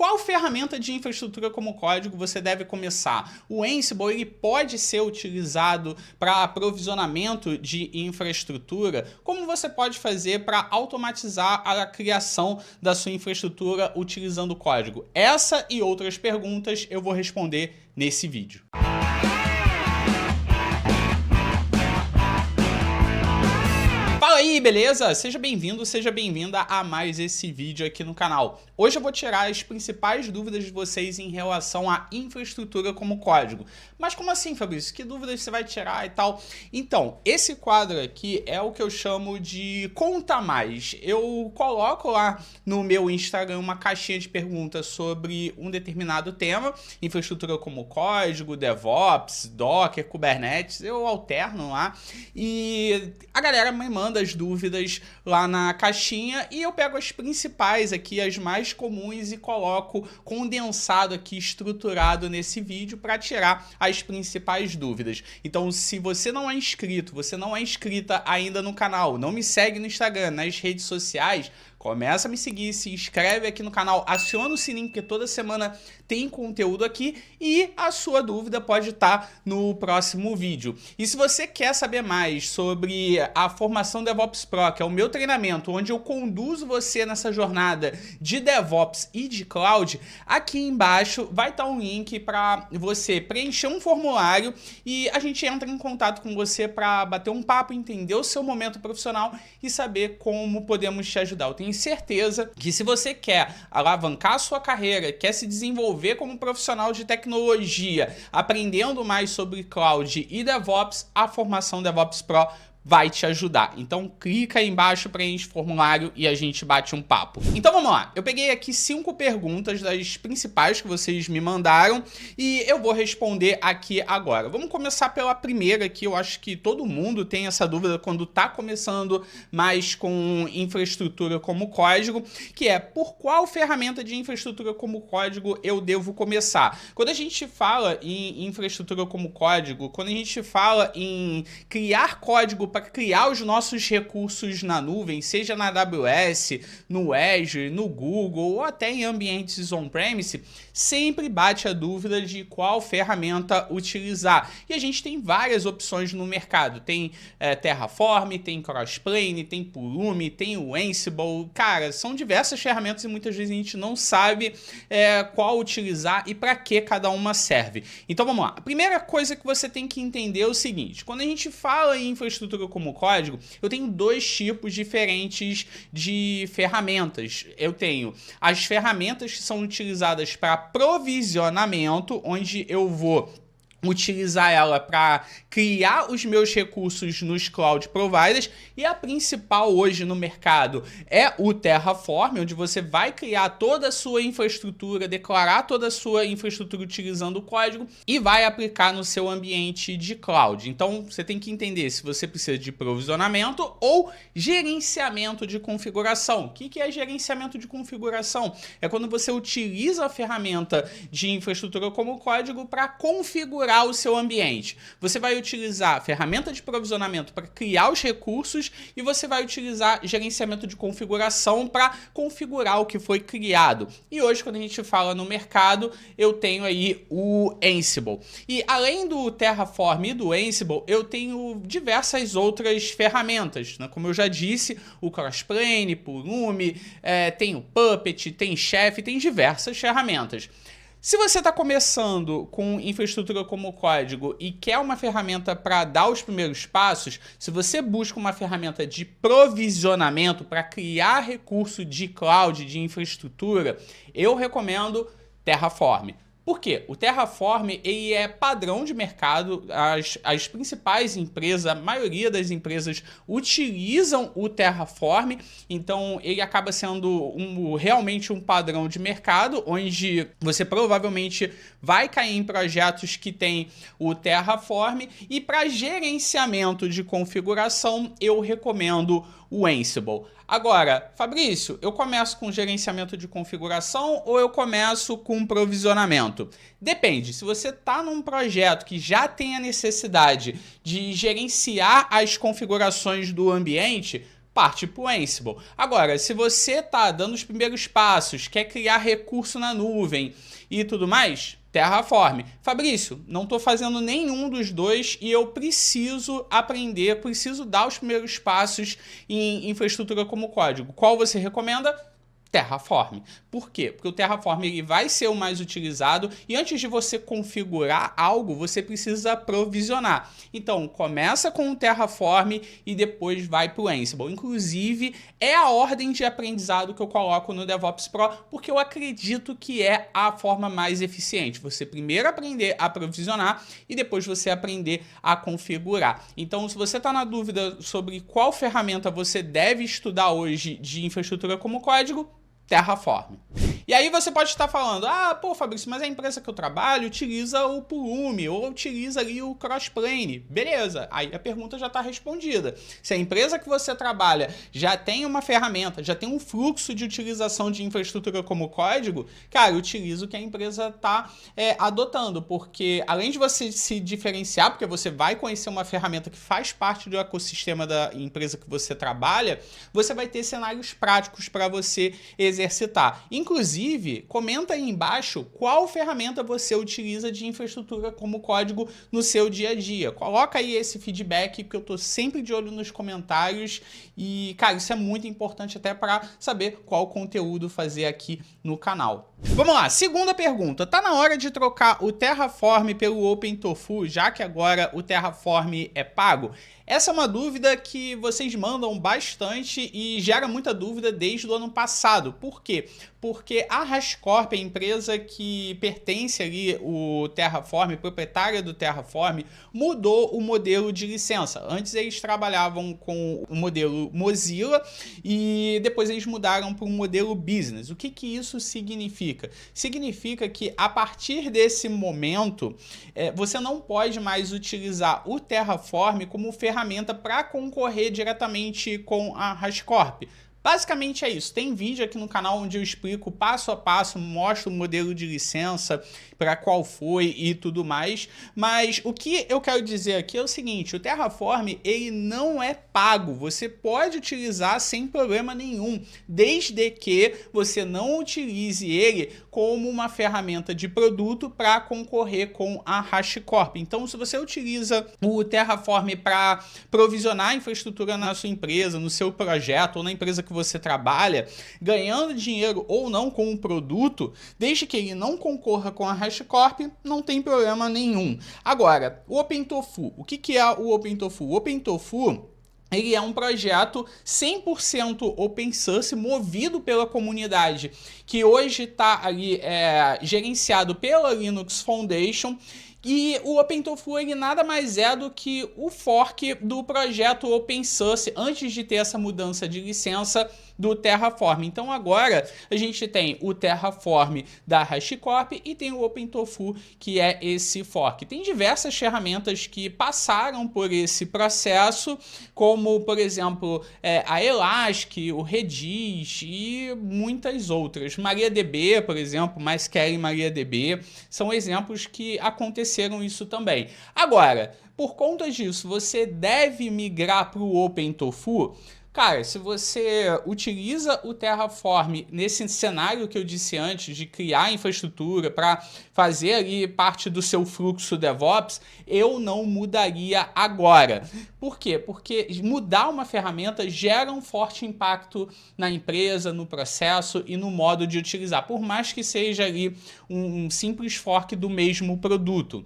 qual ferramenta de infraestrutura como código você deve começar? O Ansible ele pode ser utilizado para aprovisionamento de infraestrutura? Como você pode fazer para automatizar a criação da sua infraestrutura utilizando código? Essa e outras perguntas eu vou responder nesse vídeo. Fala aí, beleza? Seja bem-vindo, seja bem-vinda a mais esse vídeo aqui no canal. Hoje eu vou tirar as principais dúvidas de vocês em relação à infraestrutura como código. Mas como assim, Fabrício? Que dúvidas você vai tirar e tal? Então, esse quadro aqui é o que eu chamo de Conta Mais. Eu coloco lá no meu Instagram uma caixinha de perguntas sobre um determinado tema, infraestrutura como código, DevOps, Docker, Kubernetes, eu alterno lá e a galera me manda as dúvidas lá na caixinha e eu pego as principais aqui, as mais comuns e coloco condensado aqui, estruturado nesse vídeo para tirar as principais dúvidas. Então, se você não é inscrito, você não é inscrita ainda no canal, não me segue no Instagram, nas redes sociais, começa a me seguir, se inscreve aqui no canal, aciona o sininho porque toda semana tem conteúdo aqui e a sua dúvida pode estar no próximo vídeo. E se você quer saber mais sobre a formação DevOps Pro, que é o meu treinamento, onde eu conduzo você nessa jornada de DevOps e de Cloud, aqui embaixo vai estar um link para você preencher um formulário e a gente entra em contato com você para bater um papo, entender o seu momento profissional e saber como podemos te ajudar. Eu tenho certeza que se você quer alavancar a sua carreira, quer se desenvolver como profissional de tecnologia, aprendendo mais sobre Cloud e DevOps, a formação DevOps Pro vai te ajudar. Então clica aí embaixo, preenche o formulário e a gente bate um papo. Então vamos lá, eu peguei aqui 5 perguntas das principais que vocês me mandaram e eu vou responder aqui agora. Vamos começar pela primeira que eu acho que todo mundo tem essa dúvida quando tá começando mais com infraestrutura como código, que é por qual ferramenta de infraestrutura como código eu devo começar? Quando a gente fala em infraestrutura como código, quando a gente fala em criar código para criar os nossos recursos na nuvem, seja na AWS, no Azure, no Google ou até em ambientes on-premise, sempre bate a dúvida de qual ferramenta utilizar. E a gente tem várias opções no mercado. Tem Terraform, tem Crossplane, tem Pulumi, tem o Ansible. Cara, são diversas ferramentas e muitas vezes a gente não sabe qual utilizar e para que cada uma serve. Então vamos lá. A primeira coisa que você tem que entender é o seguinte: quando a gente fala em infraestrutura como código, eu tenho dois tipos diferentes de ferramentas. Eu tenho as ferramentas que são utilizadas para provisionamento, onde eu vou utilizar ela para criar os meus recursos nos cloud providers, e a principal hoje no mercado é o Terraform, onde você vai criar toda a sua infraestrutura, declarar toda a sua infraestrutura utilizando o código e vai aplicar no seu ambiente de cloud. Então você tem que entender se você precisa de provisionamento ou gerenciamento de configuração. O que é gerenciamento de configuração? É quando você utiliza a ferramenta de infraestrutura como código para configurar o seu ambiente. Você vai utilizar a ferramenta de provisionamento para criar os recursos e você vai utilizar gerenciamento de configuração para configurar o que foi criado. E hoje, quando a gente fala no mercado, eu tenho aí o Ansible. E além do Terraform e do Ansible, eu tenho diversas outras ferramentas, né? Como eu já disse, o Crossplane, Pulumi, tem o Puppet, tem Chef, tem diversas ferramentas. Se você está começando com infraestrutura como código e quer uma ferramenta para dar os primeiros passos, se você busca uma ferramenta de provisionamento para criar recurso de cloud, de infraestrutura, eu recomendo Terraform. Por quê? O Terraform ele é padrão de mercado, as principais empresas, a maioria das empresas utilizam o Terraform, então ele acaba sendo realmente um padrão de mercado, onde você provavelmente vai cair em projetos que tem o Terraform, e para gerenciamento de configuração eu recomendo o Ansible. Agora, Fabrício, eu começo com gerenciamento de configuração ou eu começo com provisionamento? Depende. Se você está num projeto que já tem a necessidade de gerenciar as configurações do ambiente, parte para o Ansible. Agora, se você está dando os primeiros passos, quer criar recurso na nuvem e tudo mais, Terraform. Fabrício, não estou fazendo nenhum dos dois e eu preciso aprender, preciso dar os primeiros passos em infraestrutura como código. Qual você recomenda? Terraform. Por quê? Porque o Terraform ele vai ser o mais utilizado e antes de você configurar algo, você precisa provisionar. Então, começa com o Terraform e depois vai para o Ansible. Inclusive, é a ordem de aprendizado que eu coloco no DevOps Pro, porque eu acredito que é a forma mais eficiente. Você primeiro aprender a provisionar e depois você aprender a configurar. Então, se você está na dúvida sobre qual ferramenta você deve estudar hoje de infraestrutura como código, Terraform. E aí você pode estar falando, pô, Fabrício, mas a empresa que eu trabalho utiliza o Pulumi ou utiliza ali o Crossplane. Beleza, aí a pergunta já está respondida. Se a empresa que você trabalha já tem uma ferramenta, já tem um fluxo de utilização de infraestrutura como código, cara, utiliza o que a empresa está adotando, porque além de você se diferenciar, porque você vai conhecer uma ferramenta que faz parte do ecossistema da empresa que você trabalha, você vai ter cenários práticos para você exercitar. Inclusive, comenta aí embaixo qual ferramenta você utiliza de infraestrutura como código no seu dia a dia. Coloca aí esse feedback, porque eu tô sempre de olho nos comentários e, cara, isso é muito importante até para saber qual conteúdo fazer aqui no canal. Vamos lá, segunda pergunta. Tá na hora de trocar o Terraform pelo OpenTofu, já que agora o Terraform é pago? Essa é uma dúvida que vocês mandam bastante e gera muita dúvida desde o ano passado. Por quê? Porque a HashiCorp, a empresa que pertence ali o Terraform, proprietária do Terraform, mudou o modelo de licença. Antes eles trabalhavam com o modelo Mozilla e depois eles mudaram para um modelo Business. O que isso significa? Significa que a partir desse momento você não pode mais utilizar o Terraform como ferramenta para concorrer diretamente com a HashiCorp. Basicamente é isso. Tem vídeo aqui no canal onde eu explico passo a passo, mostro o modelo de licença, para qual foi e tudo mais. Mas o que eu quero dizer aqui é o seguinte, o Terraform ele não é pago. Você pode utilizar sem problema nenhum, desde que você não utilize ele como uma ferramenta de produto para concorrer com a HashiCorp. Então, se você utiliza o Terraform para provisionar a infraestrutura na sua empresa, no seu projeto ou na empresa que você trabalha, ganhando dinheiro ou não com um produto, desde que ele não concorra com a HashiCorp, não tem problema nenhum. Agora, o OpenTofu. O que é o OpenTofu? O OpenTofu ele é um projeto 100% open source, movido pela comunidade, que hoje está ali gerenciado pela Linux Foundation. E o OpenTofu ele nada mais é do que o fork do projeto open source antes de ter essa mudança de licença do Terraform. Então agora a gente tem o Terraform da HashiCorp e tem o OpenTofu, que é esse fork. Tem diversas ferramentas que passaram por esse processo, como por exemplo a Elastic, o Redis e muitas outras. MariaDB, por exemplo, MySQL e MariaDB são exemplos que aconteceram isso também. Agora, por conta disso, você deve migrar para o OpenTofu? Cara, se você utiliza o Terraform nesse cenário que eu disse antes, de criar infraestrutura para fazer ali parte do seu fluxo DevOps, eu não mudaria agora. Por quê? Porque mudar uma ferramenta gera um forte impacto na empresa, no processo e no modo de utilizar, por mais que seja ali um simples fork do mesmo produto.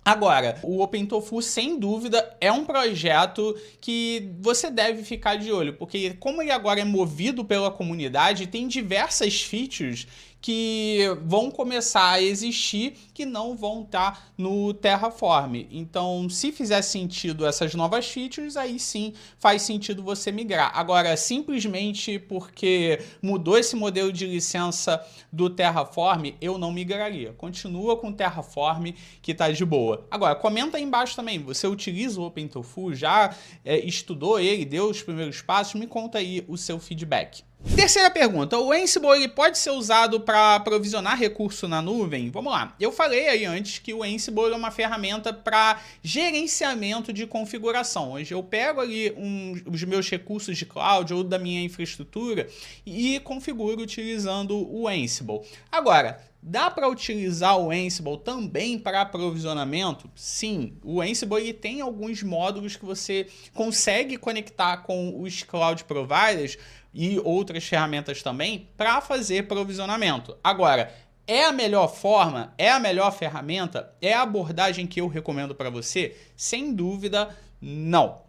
Agora, o OpenTofu, sem dúvida, é um projeto que você deve ficar de olho, porque como ele agora é movido pela comunidade, tem diversas features que vão começar a existir que não vão estar no Terraform. Então, se fizer sentido essas novas features, aí sim faz sentido você migrar. Agora, simplesmente porque mudou esse modelo de licença do Terraform, eu não migraria. Continua com o Terraform que tá de boa. Agora, comenta aí embaixo também, você utiliza o OpenTofu, já estudou ele, deu os primeiros passos? Me conta aí o seu feedback. Terceira pergunta, o Ansible ele pode ser usado para provisionar recurso na nuvem? Vamos lá, eu falei aí antes que o Ansible é uma ferramenta para gerenciamento de configuração, onde eu pego ali os meus recursos de cloud ou da minha infraestrutura e configuro utilizando o Ansible. Agora, dá para utilizar o Ansible também para aprovisionamento? Sim, o Ansible ele tem alguns módulos que você consegue conectar com os cloud providers e outras ferramentas também para fazer provisionamento. Agora, é a melhor forma? É a melhor ferramenta? É a abordagem que eu recomendo para você? Sem dúvida, não.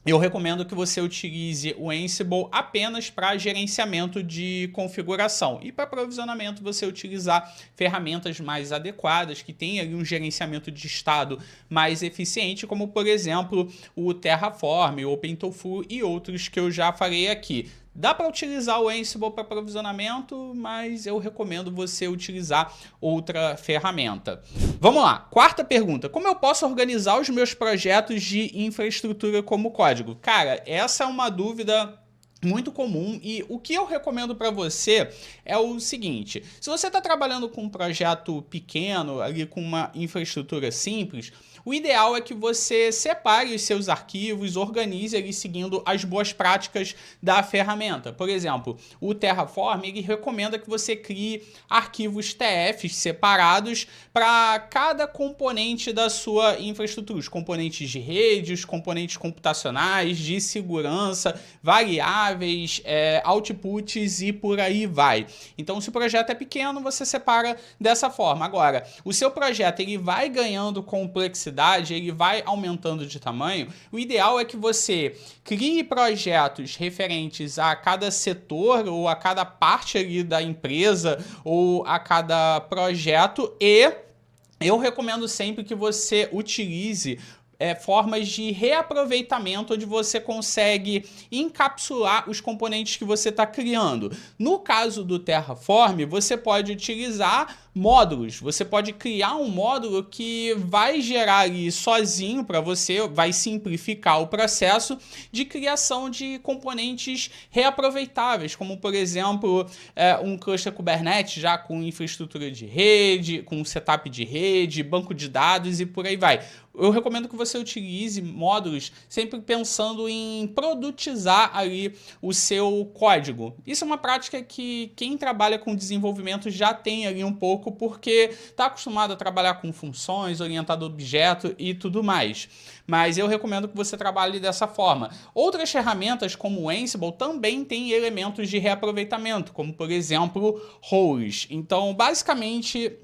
Eu recomendo que você utilize o Ansible apenas para gerenciamento de configuração e para provisionamento você utilizar ferramentas mais adequadas que tenham ali um gerenciamento de estado mais eficiente, como por exemplo o Terraform, o OpenTofu e outros que eu já falei aqui. Dá para utilizar o Ansible para provisionamento, mas eu recomendo você utilizar outra ferramenta. Vamos lá, quarta pergunta. Como eu posso organizar os meus projetos de infraestrutura como código? Cara, essa é uma dúvida muito comum e o que eu recomendo para você é o seguinte: se você está trabalhando com um projeto pequeno, ali com uma infraestrutura simples, o ideal é que você separe os seus arquivos, organize ali seguindo as boas práticas da ferramenta. Por exemplo, o Terraform ele recomenda que você crie arquivos TFs separados para cada componente da sua infraestrutura, os componentes de rede, os componentes computacionais, de segurança, variáveis, outputs e por aí vai. Então, se o projeto é pequeno, você separa dessa forma. Agora, o seu projeto ele vai ganhando complexidade, ele vai aumentando de tamanho, o ideal é que você crie projetos referentes a cada setor ou a cada parte ali da empresa ou a cada projeto, e eu recomendo sempre que você utilize formas de reaproveitamento onde você consegue encapsular os componentes que você está criando. No caso do Terraform, você pode utilizar módulos. Você pode criar um módulo que vai gerar ali sozinho para você, vai simplificar o processo de criação de componentes reaproveitáveis, como por exemplo um cluster Kubernetes já com infraestrutura de rede, com setup de rede, banco de dados e por aí vai. Eu recomendo que você utilize módulos sempre pensando em produtizar ali o seu código. Isso é uma prática que quem trabalha com desenvolvimento já tem ali um pouco, porque está acostumado a trabalhar com funções, orientado a objeto e tudo mais. Mas eu recomendo que você trabalhe dessa forma. Outras ferramentas como o Ansible também têm elementos de reaproveitamento, como por exemplo roles. Então, basicamente,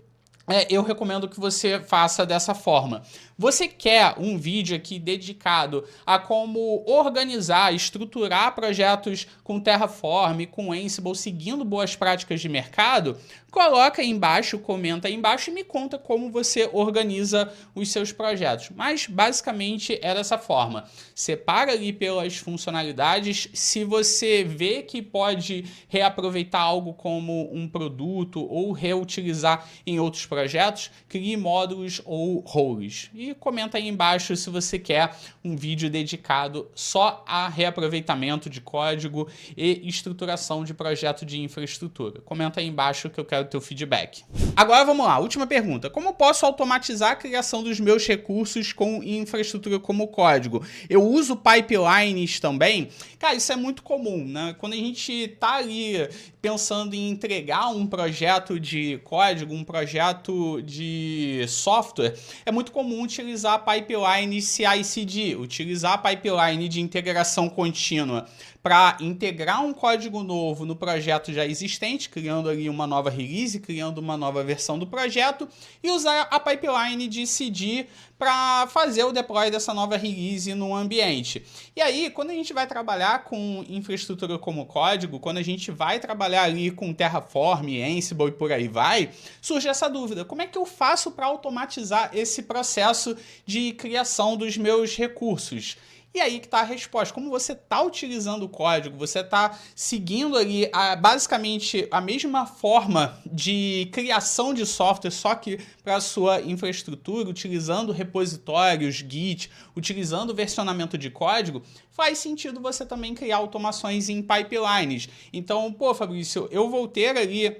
eu recomendo que você faça dessa forma. Você quer um vídeo aqui dedicado a como organizar, estruturar projetos com Terraform, com Ansible, seguindo boas práticas de mercado? Coloca aí embaixo, comenta aí embaixo e me conta como você organiza os seus projetos. Mas basicamente é dessa forma. Separa ali pelas funcionalidades. Se você vê que pode reaproveitar algo como um produto ou reutilizar em outros projetos, crie módulos ou roles. E comenta aí embaixo se você quer um vídeo dedicado só a reaproveitamento de código e estruturação de projeto de infraestrutura. Comenta aí embaixo que eu quero o teu feedback. Agora vamos lá, última pergunta. Como eu posso automatizar a criação dos meus recursos com infraestrutura como código? Eu uso pipelines também? Cara, isso é muito comum, né? Quando a gente tá ali pensando em entregar um projeto de código, um projeto de software, é muito comum utilizar pipeline CI/CD, utilizar a pipeline de integração contínua para integrar um código novo no projeto já existente, criando ali uma nova release, criando uma nova versão do projeto, e usar a pipeline de CD para fazer o deploy dessa nova release no ambiente. E aí, quando a gente vai trabalhar com infraestrutura como código, quando a gente vai trabalhar ali com Terraform, Ansible e por aí vai, surge essa dúvida: como é que eu faço para automatizar esse processo de criação dos meus recursos? E aí que está a resposta. Como você está utilizando o código, você está seguindo ali basicamente a mesma forma de criação de software, só que para a sua infraestrutura, utilizando repositórios, Git, utilizando versionamento de código, faz sentido você também criar automações em pipelines. Então, pô, Fabrício, eu vou ter ali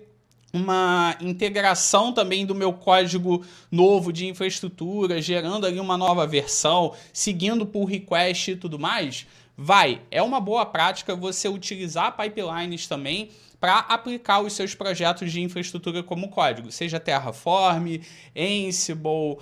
uma integração também do meu código novo de infraestrutura, gerando ali uma nova versão, seguindo pull request e tudo mais, é uma boa prática você utilizar pipelines também para aplicar os seus projetos de infraestrutura como código, seja Terraform, Ansible,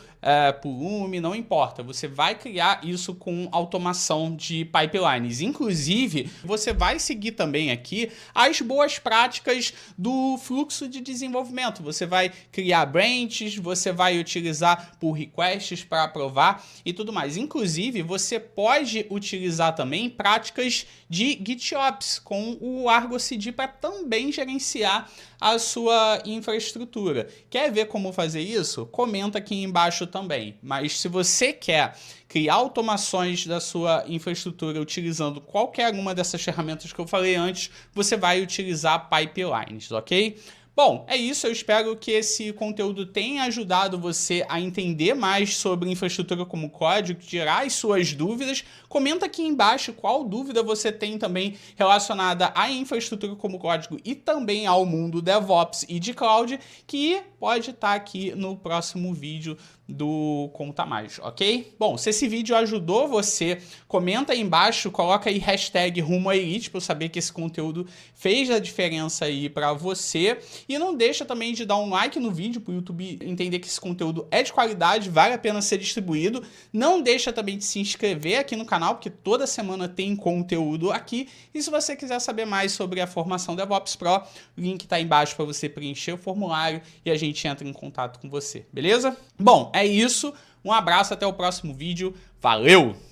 Pulumi, não importa. Você vai criar isso com automação de pipelines. Inclusive, você vai seguir também aqui as boas práticas do fluxo de desenvolvimento. Você vai criar branches, você vai utilizar pull requests para aprovar e tudo mais. Inclusive, você pode utilizar também práticas de GitOps com o Argo CD para também gerenciar a sua infraestrutura. Quer ver como fazer isso? Comenta aqui embaixo também. Mas se você quer criar automações da sua infraestrutura utilizando qualquer uma dessas ferramentas que eu falei antes, você vai utilizar pipelines, ok? Bom, é isso. Eu espero que esse conteúdo tenha ajudado você a entender mais sobre infraestrutura como código, tirar as suas dúvidas. Comenta aqui embaixo qual dúvida você tem também relacionada à infraestrutura como código e também ao mundo DevOps e de cloud, que pode estar aqui no próximo vídeo do Conta Mais, ok? Bom, se esse vídeo ajudou você, comenta aí embaixo, coloca aí hashtag Rumo à Elite para eu saber que esse conteúdo fez a diferença aí para você. E não deixa também de dar um like no vídeo para o YouTube entender que esse conteúdo é de qualidade, vale a pena ser distribuído. Não deixa também de se inscrever aqui no canal, porque toda semana tem conteúdo aqui. E se você quiser saber mais sobre a formação DevOps Pro, o link está aí embaixo para você preencher o formulário e a gente entra em contato com você, beleza? Bom, é isso. Um abraço, até o próximo vídeo. Valeu!